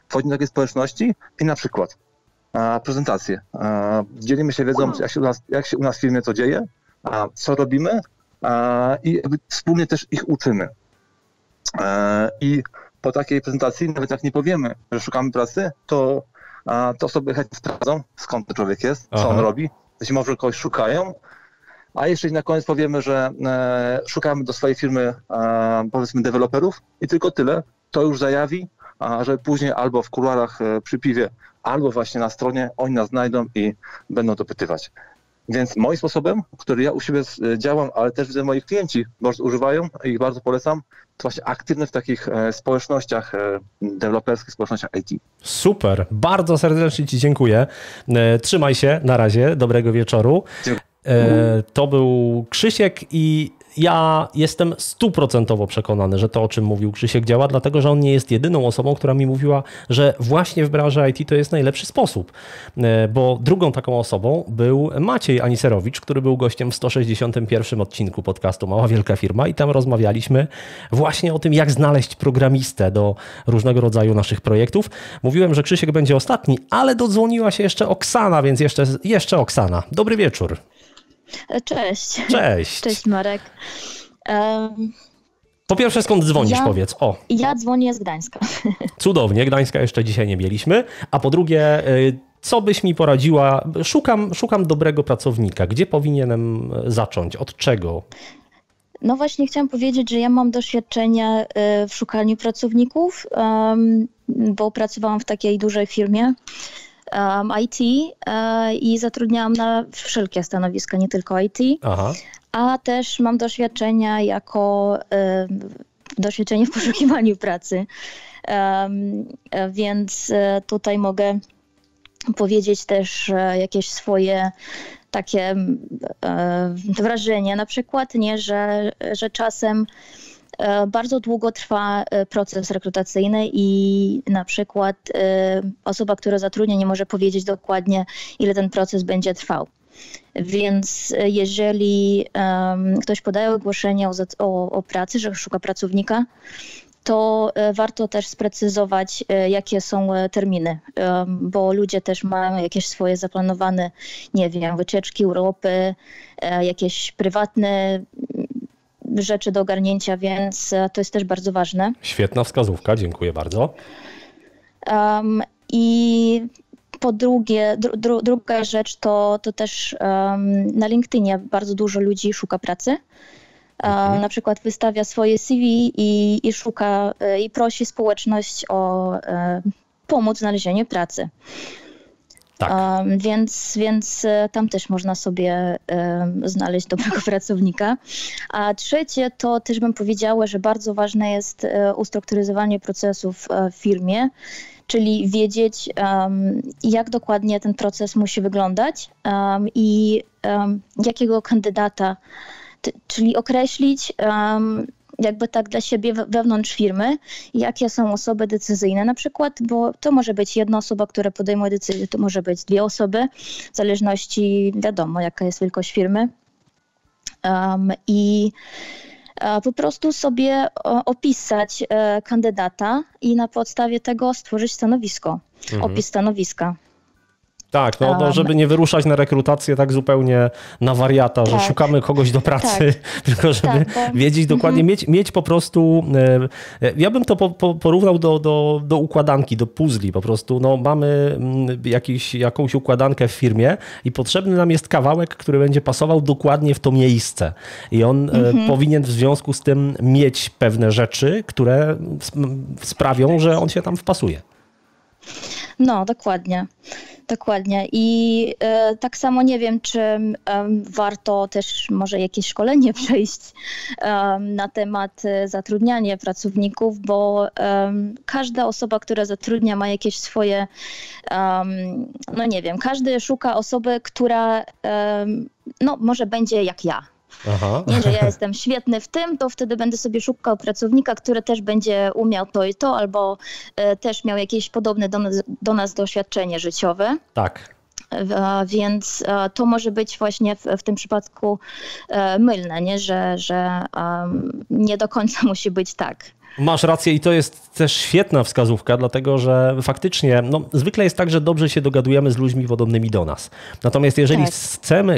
Wchodzimy do takiej społeczności i na przykład prezentacje. Dzielimy się wiedzą, jak się u nas w firmie to dzieje, co robimy i wspólnie też ich uczymy. I po takiej prezentacji, nawet jak nie powiemy, że szukamy pracy, to osoby chętnie sprawdzą, skąd ten człowiek jest, co on robi. Być może kogoś szukają. A jeszcze na koniec powiemy, że szukamy do swojej firmy, powiedzmy, deweloperów i tylko tyle, to już zajawi a żeby później albo w kuluarach przy piwie, albo właśnie na stronie oni nas znajdą i będą dopytywać. Więc moim sposobem, który ja u siebie działam, ale też widzę moi klienci bardzo używają i ich bardzo polecam, to właśnie aktywność w takich społecznościach deweloperskich, społecznościach IT. Super, bardzo serdecznie Ci dziękuję. Trzymaj się, na razie, dobrego wieczoru. To był Krzysiek i ja jestem 100% przekonany, że to, o czym mówił Krzysiek, działa, dlatego że on nie jest jedyną osobą, która mi mówiła, że właśnie w branży IT to jest najlepszy sposób. Bo drugą taką osobą był Maciej Aniserowicz, który był gościem w 161 odcinku podcastu Mała Wielka Firma i tam rozmawialiśmy właśnie o tym, jak znaleźć programistę do różnego rodzaju naszych projektów. Mówiłem, że Krzysiek będzie ostatni, ale dodzwoniła się jeszcze Oksana, więc jeszcze Oksana. Dobry wieczór. Cześć. Cześć. Cześć Marek. Po pierwsze, skąd dzwonisz, powiedz? Ja dzwonię z Gdańska. Cudownie, Gdańska jeszcze dzisiaj nie mieliśmy. A po drugie, co byś mi poradziła? Szukam dobrego pracownika. Gdzie powinienem zacząć? Od czego? No właśnie chciałam powiedzieć, że ja mam doświadczenie w szukaniu pracowników, bo pracowałam w takiej dużej firmie IT i zatrudniałam na wszelkie stanowiska, nie tylko IT. Aha. A też mam doświadczenie w poszukiwaniu pracy, więc tutaj mogę powiedzieć też jakieś swoje takie wrażenie, na przykład, nie, że czasem bardzo długo trwa proces rekrutacyjny i na przykład osoba, która zatrudnia, nie może powiedzieć dokładnie, ile ten proces będzie trwał. Więc jeżeli ktoś podaje ogłoszenie o pracy, że szuka pracownika, to warto też sprecyzować, jakie są terminy, bo ludzie też mają jakieś swoje zaplanowane, nie wiem, wycieczki, urlopy, jakieś prywatne rzeczy do ogarnięcia, więc to jest też bardzo ważne. Świetna wskazówka, dziękuję bardzo. I po drugie, druga rzecz to też na LinkedInie bardzo dużo ludzi szuka pracy. Na przykład wystawia swoje CV i szuka i prosi społeczność o pomoc w znalezieniu pracy. Tak. Więc tam też można sobie znaleźć dobrego pracownika. A trzecie to też bym powiedziała, że bardzo ważne jest ustrukturyzowanie procesów w firmie, czyli wiedzieć, jak dokładnie ten proces musi wyglądać i jakiego kandydata, czyli określić jakby tak dla siebie wewnątrz firmy, jakie są osoby decyzyjne na przykład, bo to może być jedna osoba, która podejmuje decyzję, to może być dwie osoby, w zależności, wiadomo, jaka jest wielkość firmy. I po prostu sobie opisać kandydata i na podstawie tego stworzyć stanowisko, opis stanowiska. Tak, no żeby nie wyruszać na rekrutację tak zupełnie na wariata, że szukamy kogoś do pracy, tylko żeby wiedzieć dokładnie, mieć po prostu, ja bym to porównał do układanki, do puzli po prostu. No, mamy jakąś układankę w firmie i potrzebny nam jest kawałek, który będzie pasował dokładnie w to miejsce. I on powinien w związku z tym mieć pewne rzeczy, które sprawią, że on się tam wpasuje. No, dokładnie. I tak samo nie wiem, czy warto też może jakieś szkolenie przejść na temat zatrudniania pracowników, bo każda osoba, która zatrudnia, ma jakieś swoje, no nie wiem, każdy szuka osoby, która no może będzie jak ja. Aha. Nie, że ja jestem świetny w tym, to wtedy będę sobie szukał pracownika, który też będzie umiał to i to, albo też miał jakieś podobne do nas doświadczenie życiowe. Tak. Więc to może być właśnie w tym przypadku mylne, nie? Że nie do końca musi być tak. Masz rację i to jest też świetna wskazówka, dlatego że faktycznie zwykle jest tak, że dobrze się dogadujemy z ludźmi podobnymi do nas. Natomiast jeżeli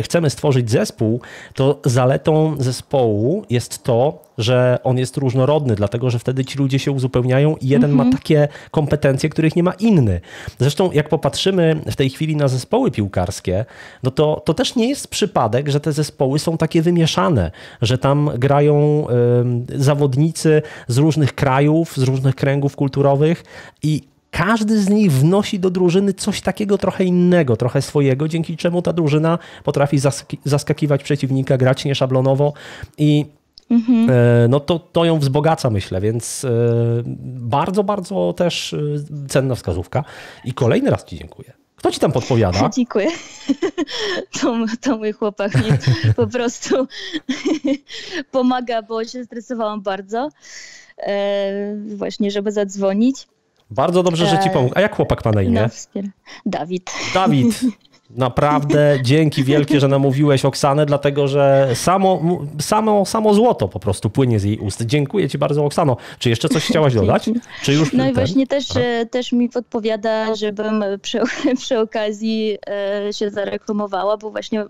chcemy stworzyć zespół, to zaletą zespołu jest to, że on jest różnorodny, dlatego że wtedy ci ludzie się uzupełniają i jeden ma takie kompetencje, których nie ma inny. Zresztą jak popatrzymy w tej chwili na zespoły piłkarskie, no to też nie jest przypadek, że te zespoły są takie wymieszane, że tam grają zawodnicy z różnych krajów, z różnych kręgów kulturowych i każdy z nich wnosi do drużyny coś takiego trochę innego, trochę swojego, dzięki czemu ta drużyna potrafi zaskakiwać przeciwnika, grać nieszablonowo i no to ją wzbogaca, myślę, więc bardzo, bardzo też cenna wskazówka. I kolejny raz ci dziękuję. Kto ci tam podpowiada? Dziękuję. To mój chłopak mi po prostu pomaga, bo się stresowałam bardzo. Właśnie, żeby zadzwonić. Bardzo dobrze, że ci pomógł. A jak chłopak ma na imię? Dawid. Dawid. Naprawdę dzięki wielkie, że namówiłeś Oksanę, dlatego że samo złoto po prostu płynie z jej ust. Dziękuję ci bardzo, Oksano. Czy jeszcze coś chciałaś dodać? Czy już no i właśnie też mi podpowiada, żebym przy okazji się zareklamowała, bo właśnie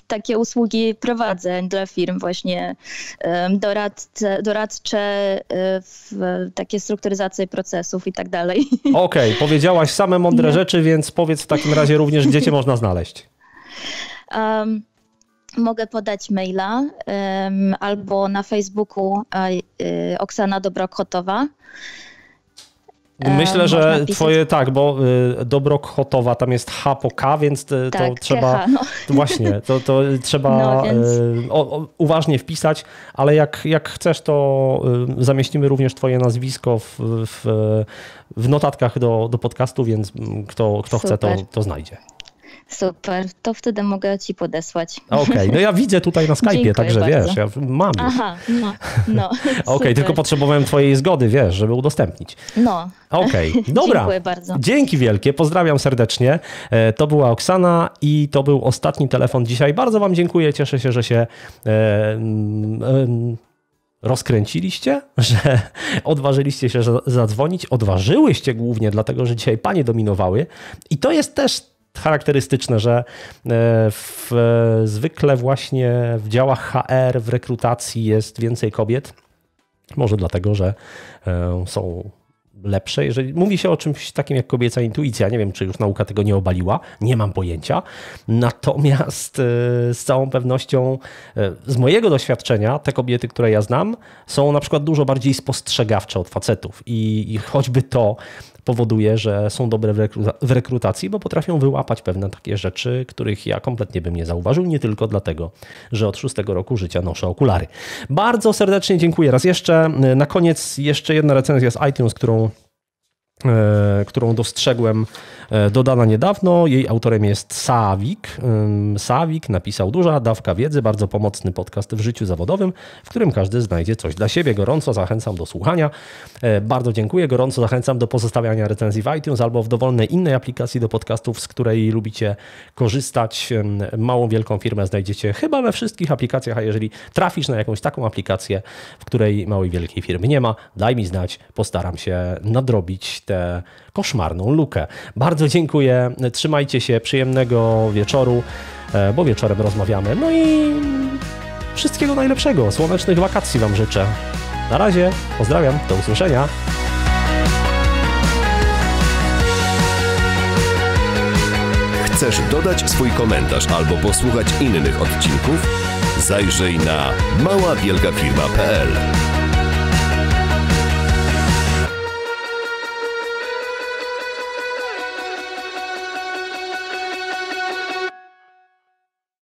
takie usługi prowadzę dla firm, właśnie doradcze, takie strukturyzacje procesów i tak dalej. Okej, powiedziałaś same mądre rzeczy, więc powiedz w takim razie również, gdzie cię można znaleźć. Mogę podać maila albo na Facebooku Oksana Dobrok-Chotowa. Myślę, że twoje, tak, bo Dobrok-Chotowa tam jest H po K, więc to trzeba, właśnie, to trzeba uważnie wpisać, ale jak chcesz, to zamieścimy również twoje nazwisko w notatkach do podcastu, więc kto chce, to znajdzie. Super, to wtedy mogę ci podesłać. Okej, no ja widzę tutaj na Skype'ie, także bardzo. Wiesz, ja mam już. Aha, no. Okej, tylko potrzebowałem twojej zgody, wiesz, żeby udostępnić. No. Okej, dobra. Dziękuję bardzo. Dzięki wielkie, pozdrawiam serdecznie. To była Oksana i to był ostatni telefon dzisiaj. Bardzo wam dziękuję, cieszę się, że się rozkręciliście, że odważyliście się zadzwonić, odważyłyście głównie dlatego, że dzisiaj panie dominowały i to jest też charakterystyczne, że zwykle właśnie w działach HR, w rekrutacji jest więcej kobiet. Może dlatego, że są lepsze. Jeżeli mówi się o czymś takim jak kobieca intuicja, nie wiem, czy już nauka tego nie obaliła, nie mam pojęcia. Natomiast z całą pewnością z mojego doświadczenia te kobiety, które ja znam, są na przykład dużo bardziej spostrzegawcze od facetów i choćby to powoduje, że są dobre w rekrutacji, bo potrafią wyłapać pewne takie rzeczy, których ja kompletnie bym nie zauważył, nie tylko dlatego, że od 6 roku życia noszę okulary. Bardzo serdecznie dziękuję raz jeszcze. Na koniec jeszcze jedna recenzja z iTunes, którą dostrzegłem, dodana niedawno. Jej autorem jest Sawik. Sawik napisał: duża dawka wiedzy, bardzo pomocny podcast w życiu zawodowym, w którym każdy znajdzie coś dla siebie. Gorąco zachęcam do słuchania. Bardzo dziękuję. Gorąco zachęcam do pozostawiania recenzji w iTunes albo w dowolnej innej aplikacji do podcastów, z której lubicie korzystać. Małą, wielką firmę znajdziecie chyba we wszystkich aplikacjach, a jeżeli trafisz na jakąś taką aplikację, w której małej, wielkiej firmy nie ma, daj mi znać. Postaram się nadrobić tę koszmarną lukę. Bardzo dziękuję, trzymajcie się, przyjemnego wieczoru, bo wieczorem rozmawiamy. No i wszystkiego najlepszego, słonecznych wakacji wam życzę. Na razie, pozdrawiam, do usłyszenia. Chcesz dodać swój komentarz albo posłuchać innych odcinków? Zajrzyj na maławielkafirma.pl.